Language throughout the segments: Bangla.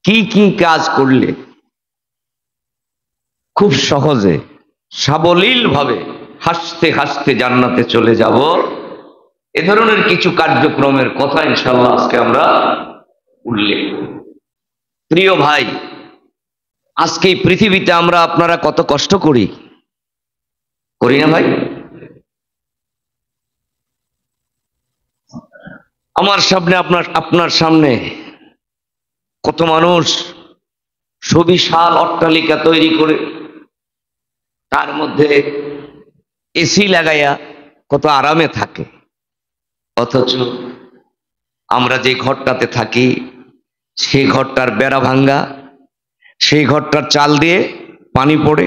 কি কি কাজ করলে খুব সহজে সাবলীল ভাবে হাসতে হাসতে জান্নাতে চলে যাব, এ ধরনের কিছু কার্যক্রমের কথা ইনশাআল্লাহ আজকে আমরা উল্লেখ করব। প্রিয় ভাই, আজকে এই পৃথিবীতে আমরা আপনারা কত কষ্ট করি না ভাই? আমার সামনে আপনার সামনে কত মানুষ সুবিশাল অট্টালিকা তৈরি করে তার মধ্যে এসি লাগাইয়া কত আরামে থাকে, অথচ আমরা যে ঘরটাতে থাকি সেই ঘরটার বেড়া ভাঙ্গা, সেই ঘরটার চাল দিয়ে পানি পড়ে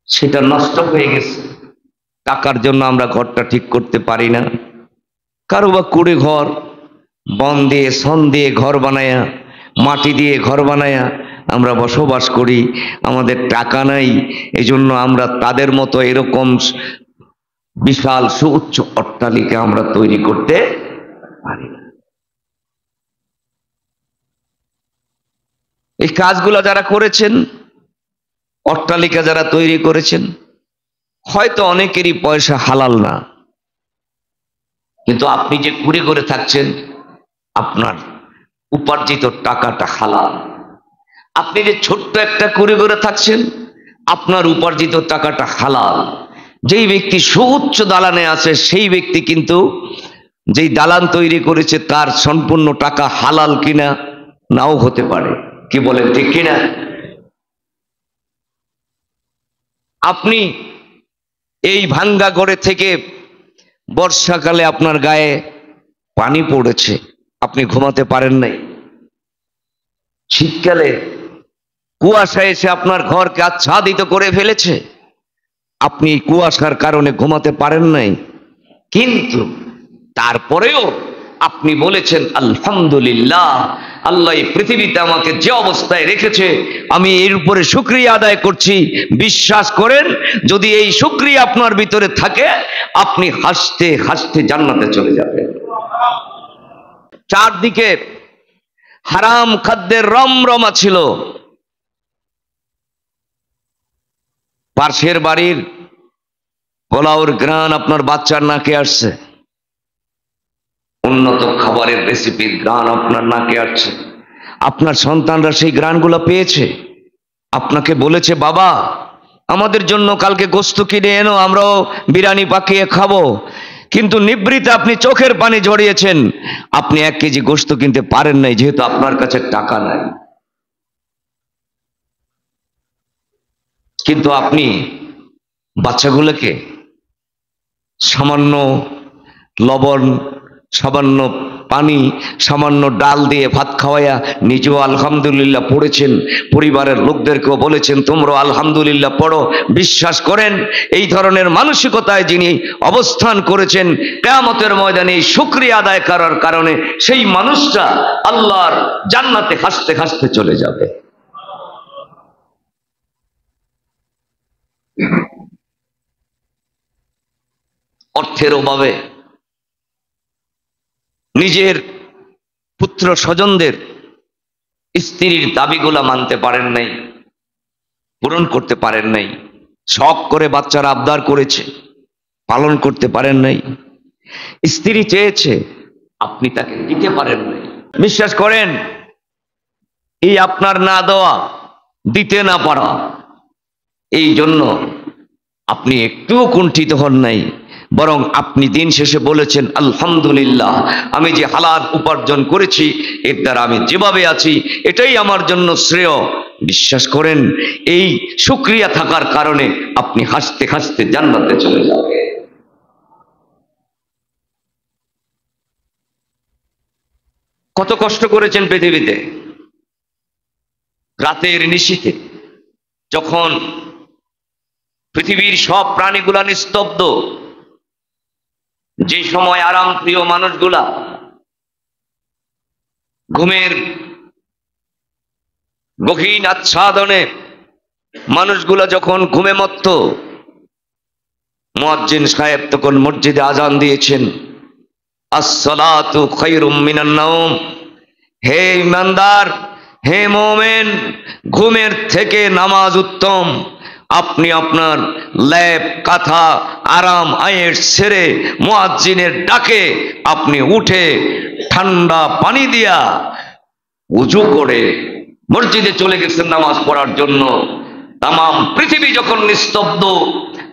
সেটা নষ্ট হয়ে গেছে। টাকার জন্য আমরা ঘরটা ঠিক করতে পারি না। কারো বা কুড়ে ঘর বন দিয়ে সন দিয়ে ঘর বানায়া, মাটি দিয়ে ঘর বানায়া আমরা বসবাস করি। আমাদের টাকা নাই, এই জন্য আমরা তাদের মতো এরকম বিশাল সুউচ্চ অট্টালিকা আমরা তৈরি করতে পারি না। এই কাজগুলো যারা করেছেন, অট্টালিকা যারা তৈরি করেছেন, হয়তো অনেকেরই পয়সা হালাল না, কিন্তু আপনি যে কুড়ে করে থাকছেন আপনার উপার্জিত টাকাটা হালাল। আপনি যে ছোট্ট একটা কুড়ে করে থাকছেন আপনার উপার্জিত টাকাটা হালাল। যেই ব্যক্তি সুউচ্চ দালানে আছে সেই ব্যক্তি কিন্তু যেই দালান তৈরি করেছে তার সম্পূর্ণ টাকা হালাল কিনা নাও হতে পারে। কি বলেন, ঠিক কিনা? আপনি এই ভাঙ্গা ঘরে থেকে বর্ষাকালে আপনার গায়ে পানি পড়েছে, আপনি ঘুমাতে পারেন নাই। শীতকালে কুয়াশা এসে আপনার ঘরকে আচ্ছাদিত করে ফেলেছে, আপনি কুয়াশার কারণে ঘুমাতে পারেন নাই। কিন্তু তারপরেও আপনি বলেছেন আলহামদুলিল্লাহ, আল্লাহ এই পৃথিবীতে আমাকে যে অবস্থায় রেখেছে আমি এর উপরে শুকরিয়া আদায় করছি। বিশ্বাস করেন, যদি এই শুকরিয়া আপনার ভিতরে থাকে আপনি হাসতে হাসতে জান্নাতে চলে যাবেন। চারদিকে হারাম খাদ্যের রমরমা ছিল। পাশের বাড়ির পোলাওর গ্রান আপনার বাচ্চার নাকে আসছে, উন্নত খাবারের রেসিপির গ্রান আপনার নাকে আসছে। আপনার সন্তানরা সেই গ্রানগুলো পেয়েছে, আপনাকে বলেছে বাবা আমাদের জন্য কালকে গোস্ত কিনে এনো, আমরাও বিরিয়ানি পাকিয়ে খাবো। কিন্তু নিবৃতে আপনি চোখের পানি ঝরিয়েছেন, আপনি 1 কেজি গোস্ত কিনতে পারেন নাই যেহেতু আপনার কাছে টাকা নাই। কিন্তু আপনি বাচ্চাগুলোকে সামান্য লবণ, সামান্য পানি, সামান্য ডাল দিয়ে ভাত খাওয়াইয়া নিজেও আলহামদুলিল্লাহ পড়েছেন, পরিবারের লোকদেরকেও বলেছেন তোমরা আলহামদুলিল্লাহ পড়ো। বিশ্বাস করেন, এই ধরনের মানসিকতায় যিনি অবস্থান করেছেন, কিয়ামতের ময়দানে এই শুকরিয়া আদায় করার কারণে সেই মানুষটা আল্লাহর জান্নাতে হাসতে হাসতে চলে যাবে। অর্থের অভাবে নিজের পুত্র স্বজনদের স্ত্রীর দাবিগুলা মানতে পারেন নাই, পূরণ করতে পারেন নাই। শখ করে বাচ্চারা আবদার করেছে, পালন করতে পারেন নাই। স্ত্রী চেয়েছে, আপনি তাকে দিতে পারেন নাই। বিশ্বাস করেন, এই আপনার না দেওয়া, দিতে না পারা, এই জন্য আপনি একটুও কুণ্ঠিত হন নাই, বরং আপনি দিন শেষে বলেছেন আলহামদুলিল্লাহ, আমি যে হালাল উপার্জন করেছি এর দ্বারা আমি যেভাবে আছি এটাই আমার জন্য শ্রেয়। বিশ্বাস করেন, এই শুকরিয়া থাকার কারণে আপনি হাসতে হাসতে জান্নাতে চলে যাবেন। কত কষ্ট করেছেন পৃথিবীতে, রাতের নিশীথে যখন পৃথিবীর সব প্রাণীগুলা নিস্তব্ধ, যে সময় আরাম প্রিয় মানুষগুলা ঘুমের গহীন আচ্ছাদনে মানুষগুলা যখন ঘুমে মত্ত, মুয়াজ্জিন সাহেব তখন মসজিদে আজান দিয়েছেন, আসসালাতু খায়রুম মিনান নাওম, হে ইমানদার, হে মোমেন, ঘুমের থেকে নামাজ উত্তম। আপনি আপনার ল্যাপ কাঁথা আরাম আয়েশ ছেড়ে মুয়াজ্জিনের ডাকে আপনি উঠে ঠান্ডা পানি দিয়া উযু করে মসজিদে চলে গেছেন নামাজ পড়ার জন্য। তামাম পৃথিবী যখন নিস্তব্ধ,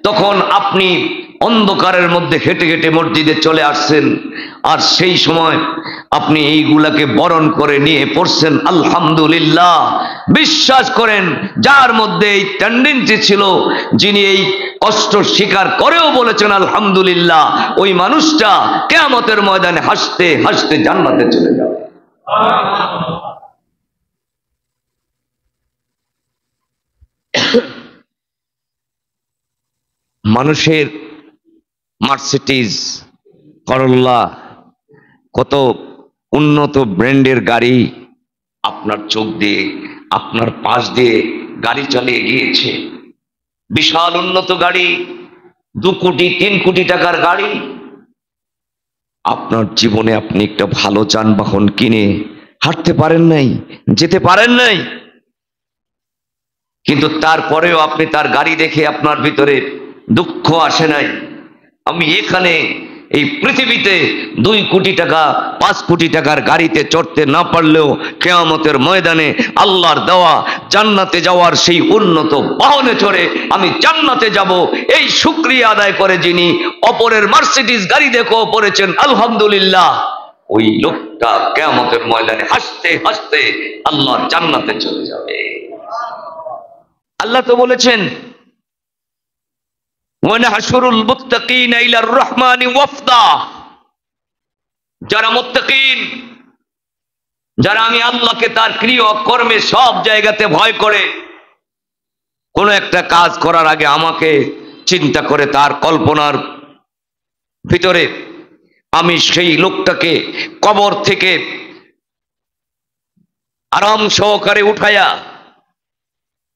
তখন আপনি অন্ধকারের মধ্যে হেঁটে হেঁটে মসজিদে চলে আসছেন, আর সেই সময় আপনি এইগুলাকে বরণ করে নিয়ে পড়ছেন আলহামদুলিল্লাহ। বিশ্বাস করেন, যার মধ্যে এই টেন্ডেন্সি ছিল, যিনি এই কষ্ট স্বীকার করেও বলেছেন আলহামদুলিল্লাহ, ওই মানুষটা কিয়ামতের ময়দানে হাসতে হাসতে জান্নাতে চলে যাবে। মানুষের মার্সিডিজ, করল্লা, কত উন্নত ব্র্যান্ডের গাড়ি আপনার চোখ দিয়ে, আপনার পাশ দিয়ে গাড়ি চালিয়ে গিয়েছে। বিশাল উন্নত গাড়ি, 2 কোটি 3 কোটি টাকার গাড়ি। আপনার জীবনে আপনি একটা ভালো যানবাহন কিনে হাঁটতে পারেন নাই, যেতে পারেন নাই, কিন্তু তারপরেও আপনি তার গাড়ি দেখে আপনার ভিতরে দুঃখ আসে নাই। আমি এখানে এই পৃথিবীতে 2 কোটি টাকা 5 কোটি টাকার গাড়িতে চড়তে না পারলেও কিয়ামতের ময়দানে আল্লাহর দেওয়া জান্নাতে যাওয়ার সেই উন্নত বাহনে চড়ে আমি জান্নাতে যাব, এই শুকরিয়া আদায় করে যিনি অপরের মার্সিডিজ গাড়ি দেখেও পড়েছেন আলহামদুলিল্লাহ, ওই লোকটা কিয়ামতের ময়দানে হাসতে হাসতে আল্লাহর জান্নাতে চলে যাবে। আল্লাহ তো বলেছেন ওয়ানাহশুরুল মুত্তাকিনা ইলার রহমানি ওয়াফদা, যারা মুত্তাকিন, যারা আমি আল্লাহকে তার ক্রিয়া কর্মে সব জায়গাতে ভয় করে, কোন একটা কাজ করার আগে আমাকে চিন্তা করে তার কল্পনার ভিতরে আমি সেই লোকটাকে কবর থেকে আরাম সহকারে উঠায়া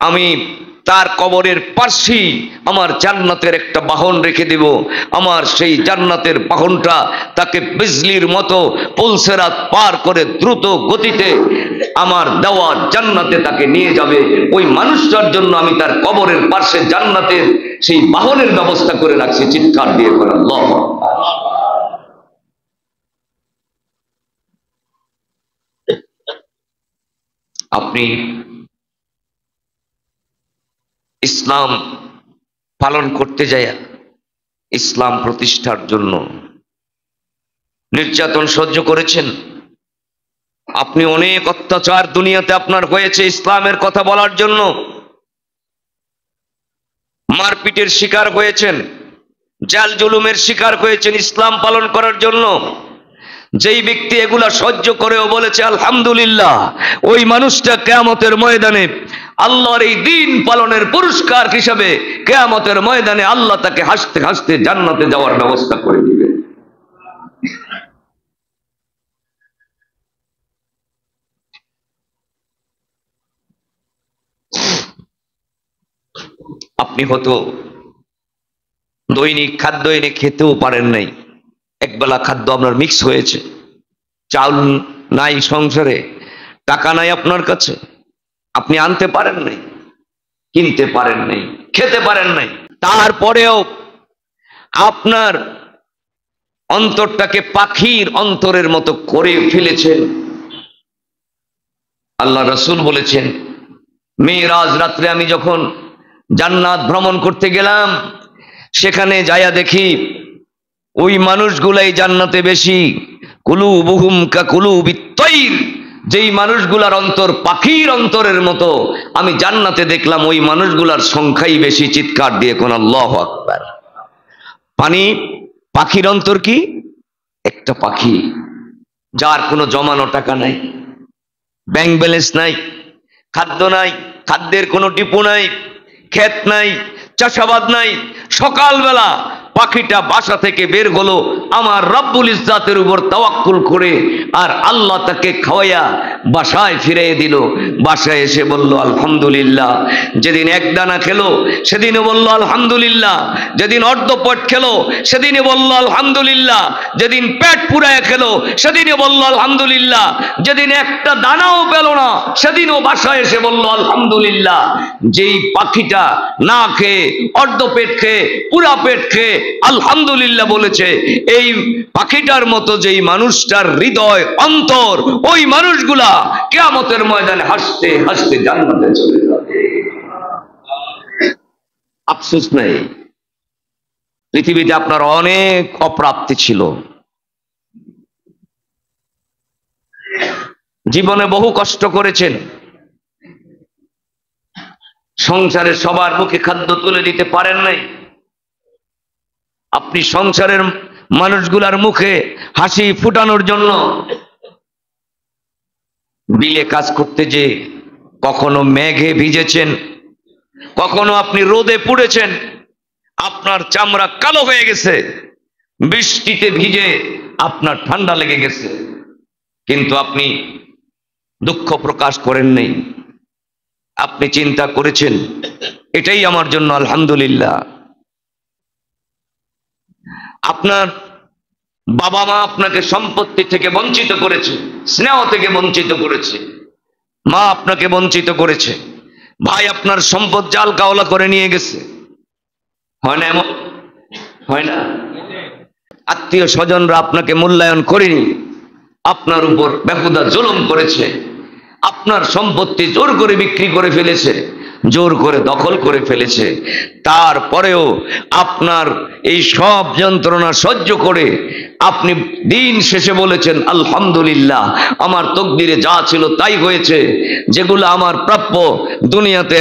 আমি তার কবরের পাশেই আমার জান্নাতের একটা বাহন রেখে দেব। আমার সেই জান্নাতের বাহনটা তাকে বিজলির মতো পুলসেরাত পার করে দ্রুত গতিতে আমার দেওয়া জান্নাতে তাকে নিয়ে যাবে। ওই মানুষটার জন্য আমি তার কবরের পাশে জান্নাতের সেই বাহনের ব্যবস্থা করে রাখছি। চিৎকার দিয়ে করে আল্লাহু আকবার। আপনি ইসলাম পালন করতে যায়, ইসলাম প্রতিষ্ঠার জন্য নির্যাতন সহ্য করেছেন, আপনি অনেক অত্যাচার দুনিয়াতে আপনার হয়েছে ইসলামের কথা বলার জন্য, মারপিটের শিকার হয়েছেন, জাল জুলুমের শিকার হয়েছেন ইসলাম পালন করার জন্য। যেই ব্যক্তি এগুলা সহ্য করেও বলেছে আলহামদুলিল্লাহ, ওই মানুষটা কিয়ামতের ময়দানে আল্লাহর এই দিন পালনের পুরস্কার হিসাবে কিয়ামতের ময়দানে আল্লাহ তাকে হাসতে হাসতে জান্নাতে যাওয়ার ব্যবস্থা করে দিবে। আপনি হয়তো দৈনিক খাদ্য এনে খেতেও পারেন নাই, একবেলা খাদ্য আপনার মিক্স হয়েছে, চাউল নাই সংসারে, টাকা নাই আপনার কাছে, আপনি আনতে পারেন নাই, কিনতে পারেন নাই, খেতে পারেন নাই, তারপরেও আপনার অন্তরটাকে পাখির অন্তরের মতো করে ফেলেছেন। আল্লাহ রাসূল বলেছেন, মেরাজ রাত্রে আমি যখন জান্নাত ভ্রমণ করতে গেলাম, সেখানে যায়া দেখি ওই মানুষগুলাই জান্নাতে বেশি। কুলুবুহুম কাকুলুবিত তাইর, যেই মানুষগুলার অন্তর পাখির অন্তরের মতো আমি জান্নাতে দেখলাম, ওই মানুষগুলার সংখ্যাই বেশি। চিৎকার দিয়ে কোন আল্লাহু আকবার। পানি পাখির অন্তর কি? একটা পাখি যার কোনো জমানো টাকা নাই, ব্যাংক ব্যালেন্স নাই, খাদ্য নাই, খাদ্যের কোনো ডিপো নাই, ক্ষেত নাই, চাষাবাদ নাই, সকালবেলা পাখিটা বাসা থেকে বের হলো আমার রব্বুল ইজ্জাতের উপর তাওয়াক্কুল করে, আর আল্লাহ তাকে খাওয়াইয়া বাসায় ফিরিয়ে দিল। বাসায় এসে বলল আলহামদুলিল্লাহ। যেদিন এক দানা খেলো সেদিনও বলল আলহামদুলিল্লাহ, যেদিন অর্ধপেট খেলো সেদিনই বলল আলহামদুলিল্লাহ, যেদিন পেট পুরায় খেলো সেদিনই বলল আলহামদুলিল্লাহ, যেদিন একটা দানাও পেল না সেদিনও বাসায় এসে বলল আলহামদুলিল্লাহ। যেই পাখিটা না খেয়ে অর্ধপেট খেয়ে পুরা পেট খেয়ে আলহামদুলিল্লাহ বলেছে, এই পাখিটার মতো যেই মানুষটার হৃদয় অন্তর, ওই মানুষগুলা কিয়ামতের ময়দানে হাসতে হাসতে জান্নাতে চলে যাবে। আফসোস নেই, পৃথিবীতে আপনার অনেক অপ্রাপ্তি ছিল, জীবনে বহু কষ্ট করেছেন, সংসারে সবার মুখে খাদ্য তুলে দিতে পারেন নাই। আপনি সংসারের মানুষগুলার মুখে হাসি ফুটানোর জন্য বিলে কাজ করতে যে কখনো মেঘে ভিজেছেন, কখনো আপনি রোদে পুড়েছেন, আপনার চামড়া কালো হয়ে গেছে, বৃষ্টিতে ভিজে আপনার ঠান্ডা লেগে গেছে, কিন্তু আপনি দুঃখ প্রকাশ করেন নাই। আপনি চিন্তা করেছেন এটাই আমার জন্য আলহামদুলিল্লাহ। আপনার বাবা মা আপনাকে সম্পত্তি থেকে বঞ্চিত করেছে, স্নেহ থেকে বঞ্চিত করেছে, মা আপনাকে বঞ্চিত করেছে, ভাই আপনার সম্পদ জাল কাওলা করে নিয়ে গেছে, হয় না এমন? হয় না? আত্মীয় স্বজনরা আপনাকে মূল্যায়ন করেনি, আপনার উপর বেহুদা জুলুম করেছে, আপনার সম্পত্তি জোর করে বিক্রি করে ফেলেছে, জোর করে দখল করে ফেলেছে, তারপরেও আপনার এই সব যন্ত্রণা সহ্য করে আপনি দিন শেষে বলেছেন আলহামদুলিল্লাহ, আমার তকদিরে যা ছিল তাই হয়েছে, যেগুলো আমার প্রাপ্য দুনিয়াতে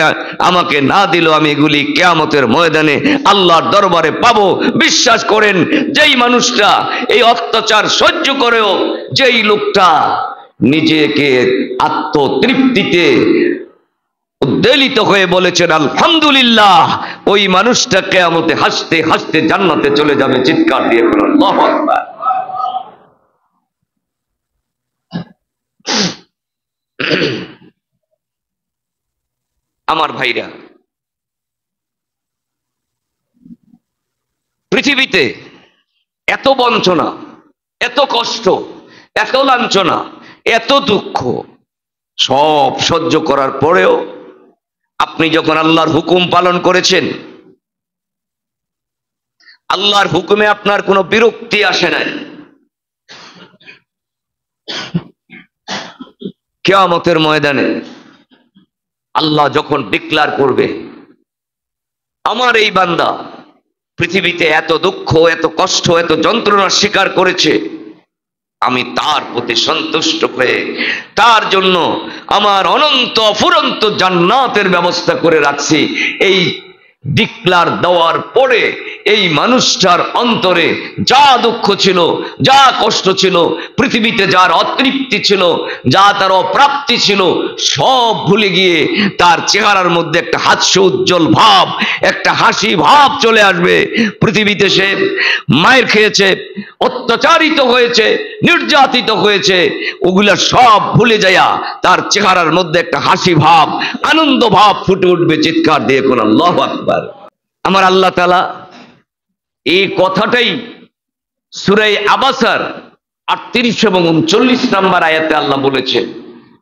আমাকে না দিল আমি এগুলি কিয়ামতের ময়দানে আল্লাহর দরবারে পাবো। বিশ্বাস করেন, যেই মানুষটা এই অত্যাচার সহ্য করেও যেই লোকটা নিজেকে আত্মতৃপ্তিতে উদ্বেলিত হয়ে বলেছেন আলহামদুলিল্লাহ, ওই মানুষটা কিয়ামতে হাসতে হাসতে জান্নাতে চলে যাবে। চিৎকার দিয়ে বলুন আল্লাহু আকবার। আমার ভাইরা, পৃথিবীতে এত বঞ্চনা, এত কষ্ট, এত লাঞ্ছনা, এত দুঃখ সব সহ্য করার পরেও আপনি যখন আল্লাহর হুকুম পালন করেছেন, আল্লাহর হুকুমে আপনার কোনো বিরক্তি আসে নাই, কিয়ামতের ময়দানে আল্লাহ যখন ডিক্লার করবে আমার এই বান্দা পৃথিবীতে এত দুঃখ, এত কষ্ট, এত যন্ত্রণার স্বীকার করেছে, আমি তার প্রতি সন্তুষ্ট হয়ে তার জন্য আমার অনন্ত অফুরন্ত জান্নাতের ব্যবস্থা করে রাখছি, এই ডিক্লার দেওয়ার পরে এই মানুষটার অন্তরে যা দুঃখ ছিল, যা কষ্ট ছিল, পৃথিবীতে যার অতৃপ্তি ছিল, যা তার অপ্রাপ্তি ছিল, সব ভুলে গিয়ে তার চেহারার মধ্যে একটা হাস্য উজ্জ্বল ভাব, একটা হাসি ভাব চলে আসবে। পৃথিবীতে সে মায়ের খেয়েছে, অত্যাচারিত হয়েছে, নির্যাতিত হয়েছে, ওগুলা সব ভুলে যায়া তার চেহারার মধ্যে একটা হাসি ভাব, আনন্দ ভাব ফুটে উঠবে। চিৎকার দিয়ে কোন আল্লাহু আকবার। আমার আল্লাহ তাআলা এই কথাটাই সূরা আবাসার 38 এবং 39 নম্বর আয়াতে আল্লাহ বলেছেন,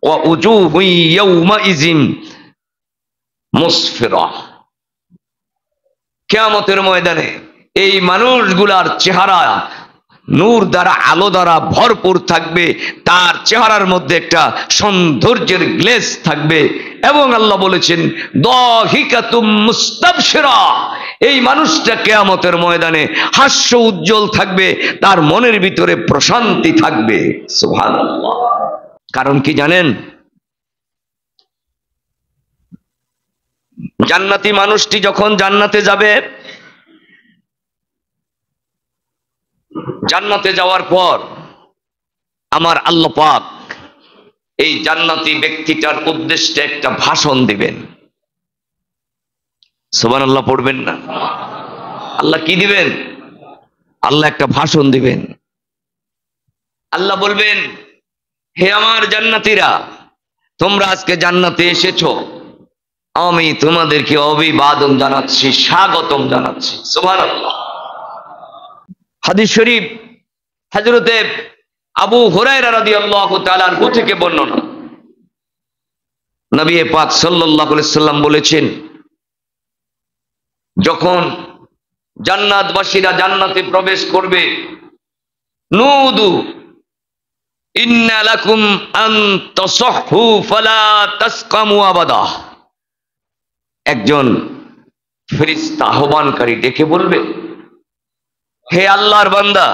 ওয়া উজুহু ইয়াউমাইযিন মুসফিরা। কিয়ামতের ময়দানে এই মানুষগুলার চেহারা নূর দ্বারা, আলো দ্বারা ভরপুর থাকবে, তার চেহারার মধ্যে একটা সৌন্দর্যের গ্লেজ থাকবে। এবং আল্লাহ বলেছেন দাহিকাতুম মুস্তাবশিরা, এই মানুষটা কিয়ামতের ময়দানে হাস্য উজ্জ্বল থাকবে, তার মনের ভিতরে প্রশান্তি থাকবে। সুবহানাল্লাহ। কারণ কি জানেন? জান্নাতি মানুষটি যখন জান্নাতে যাবে, জান্নাতে যাওয়ার পর আমার আল্লাহ পাক এই জান্নাতি ব্যক্তিটার উদ্দেশ্যে একটা ভাষণ দিবেন। সুবহানাল্লাহ পড়বেন না? আল্লাহ কি দিবেন? আল্লাহ একটা ভাষণ দিবেন। আল্লাহ বলবেন, হে আমার জান্নাতীরা, তোমরা আজকে জান্নাতে এসেছো, আমি তোমাদেরকে অভিবাদন জানাচ্ছি, স্বাগতম জানাচ্ছি। সুবহানাল্লাহ। হাদিস শরীফ হযরতে আবু হুরায়রা রাদিয়াল্লাহু তাআলা আনহু থেকে বর্ণনা, নবী পাক সাল্লাল্লাহু আলাইহি সাল্লাম বলেছেন, যখন জান্নাতবাসীরা জান্নাতে প্রবেশ করবে, নুদু ইন্না লাকুম আন তাসহহু ফালা তাসকামু আবাদা। একজন ফেরেশতা আহ্বানকারী ডেকে বলবে, হে আল্লাহর বান্দা,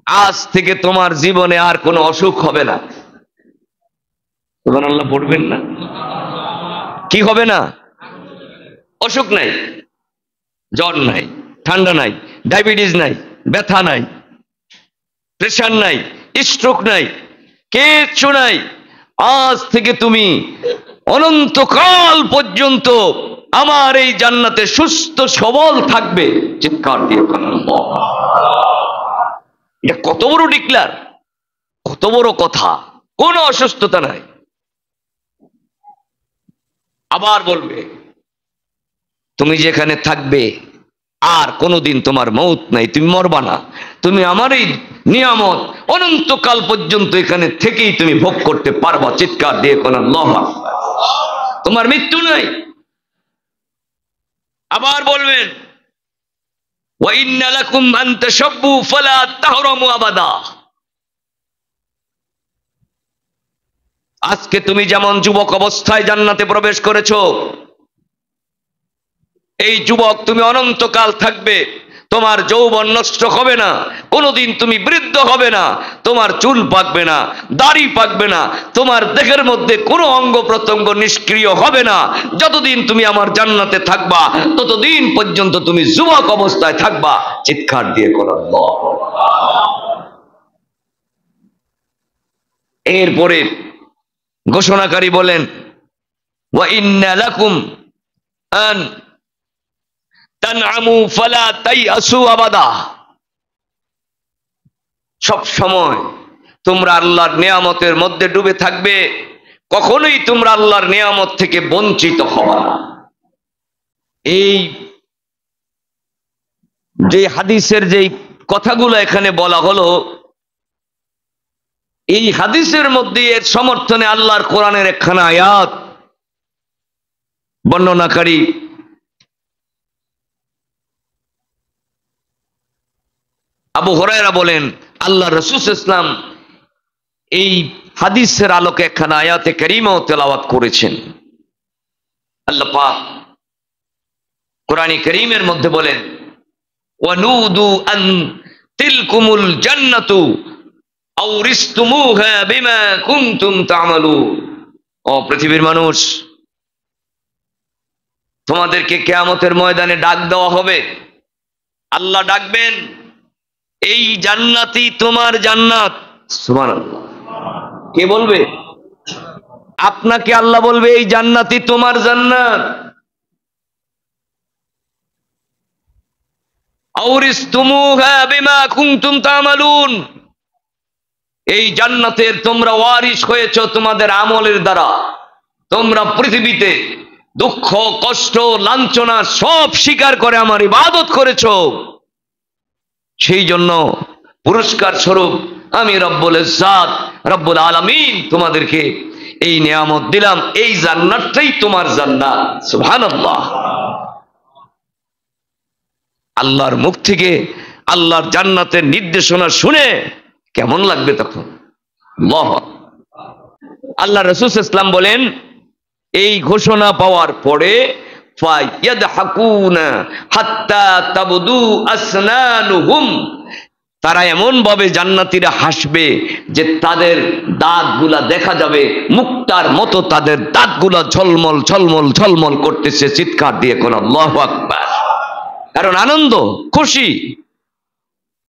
আজ থেকে তোমার জীবনে আর কোনো অসুখ হবে না। সুবহানাল্লাহ পড়বেন না? কি হবে না? অসুখ নাই, জ্বর নাই, ঠান্ডা নাই, ডায়াবেটিস নাই, ব্যথা নাই, প্রেশার নাই, স্ট্রোক নাই, কিচ্ছু নাই। আজ থেকে তুমি অনন্তকাল পর্যন্ত আমার এই জান্নাতে সুস্থ সবল থাকবে। চিৎকার দিয়ে আল্লাহ। এটা কত বড় ডিক্লার, কত বড় কথা। কোনো অসুস্থতা নাই। আবার বলবে, তুমি যেখানে থাকবে আর কোনোদিন তোমার মৌত নাই, তুমি মরবা না, তুমি আমার এই নিয়ামত অনন্তকাল পর্যন্ত এখানে থেকেই তুমি ভোগ করতে পারবা। চিৎকার দিয়ে কোন আল্লাহু আকবার। তোমার মৃত্যু নাই। আবার বলবেন, ওয়া ইন্না লাকুম আন তাশাব্বু ফালা তাহরামু আবাদা। আজকে তুমি যেমন যুবক অবস্থায় জান্নাতে প্রবেশ করেছো, এই যুবক তুমি অনন্তকাল থাকবে, তোমার যৌবন নষ্ট হবে না, কোনোদিন তুমি বৃদ্ধ হবে না, তোমার চুল পাকবে না, দাড়ি পাকবে না, তোমার দেহের মধ্যে কোনো অঙ্গ প্রত্যঙ্গ নিষ্ক্রিয় হবে না। যতদিন তুমি আমার জান্নাতে থাকবা, ততদিন পর্যন্ত তুমি যুবক অবস্থায় থাকবা। চিৎকার দিয়ে করো আল্লাহ। এরপরে ঘোষণাকারী বলেন, ওয়া ইন্না লাকুম আন তানআমু ফালা তাইআসু আবাদা। সব সময় তোমরা আল্লাহর নিয়ামতের মধ্যে ডুবে থাকবে, কখনোই তোমরা আল্লাহর নিয়ামত থেকে বঞ্চিত হবে না। এই যে হাদিসের যে কথাগুলো এখানে বলা হলো, এই হাদিসের মধ্যে এর সমর্থনে আল্লাহর কোরআনের একখানা আয়াত বর্ণনাকারী আবু হুরায়রা বলেন, আল্লাহ রাসূল সাল্লাল্লাহু আলাইহি ওয়াসাল্লাম এই হাদিসের আলোকে একখানা আয়াতে কারীমা তেলাওয়াত করেছেন। আল্লাহ পাক কোরআনে কারীমের মধ্যে বলেন, ওয়ানুদু আন তিলকুমুল জান্নাতু আউরিসতুমুহা বিমা কুনতুম তা'মালুন। ও পৃথিবীর মানুষ, তোমাদেরকে কিয়ামতের ময়দানে ডাক দেওয়া হবে। আল্লাহ ডাকবেন, এই জান্নাতই তোমার জান্নাত। সুবহানাল্লাহ। কে বলবে? আপনাকে আল্লাহ বলবে, এই জান্নাতই তোমার জান্নাত। আউরিসতুমুহা বিমা কুনতুম তা'মালুন। এই জান্নাতের তোমরা ওয়ারিস হয়েছো তোমাদের আমলের দ্বারা। তোমরা পৃথিবীতে দুঃখ, কষ্ট, লাঞ্ছনা সব স্বীকার করে আমার ইবাদত করেছো, সেই জন্য পুরস্কার স্বরূপ আমি রব্বুল ইজ্জাত রব্বুল আলামিন তোমাদেরকে এই নিয়ামত দিলাম। এই জান্নাতটাই তোমার জান্নাত। সুবহানাল্লাহ। আল্লাহর মুখ থেকে আল্লাহর জান্নাতের নির্দেশনা শুনে কেমন লাগবে তখন? আল্লাহ রাসূল সাল্লাল্লাহু আলাইহি ওয়াসাল্লাম বলেন, এই ঘোষণা পাওয়ার পরে ফায়াদহাকুনা হাত্তা তাবদু আসনানুহুম, তারা এমন ভাবে জান্নাতীরা হাসবে যে তাদের দাঁতগুলা দেখা যাবে, মুক্তার মতো তাদের দাঁতগুলা ঝলমল ঝলমল ঝলমল করতেছে। চিৎকার দিয়ে কোন আল্লাহু আকবার। কারণ আনন্দ, খুশি।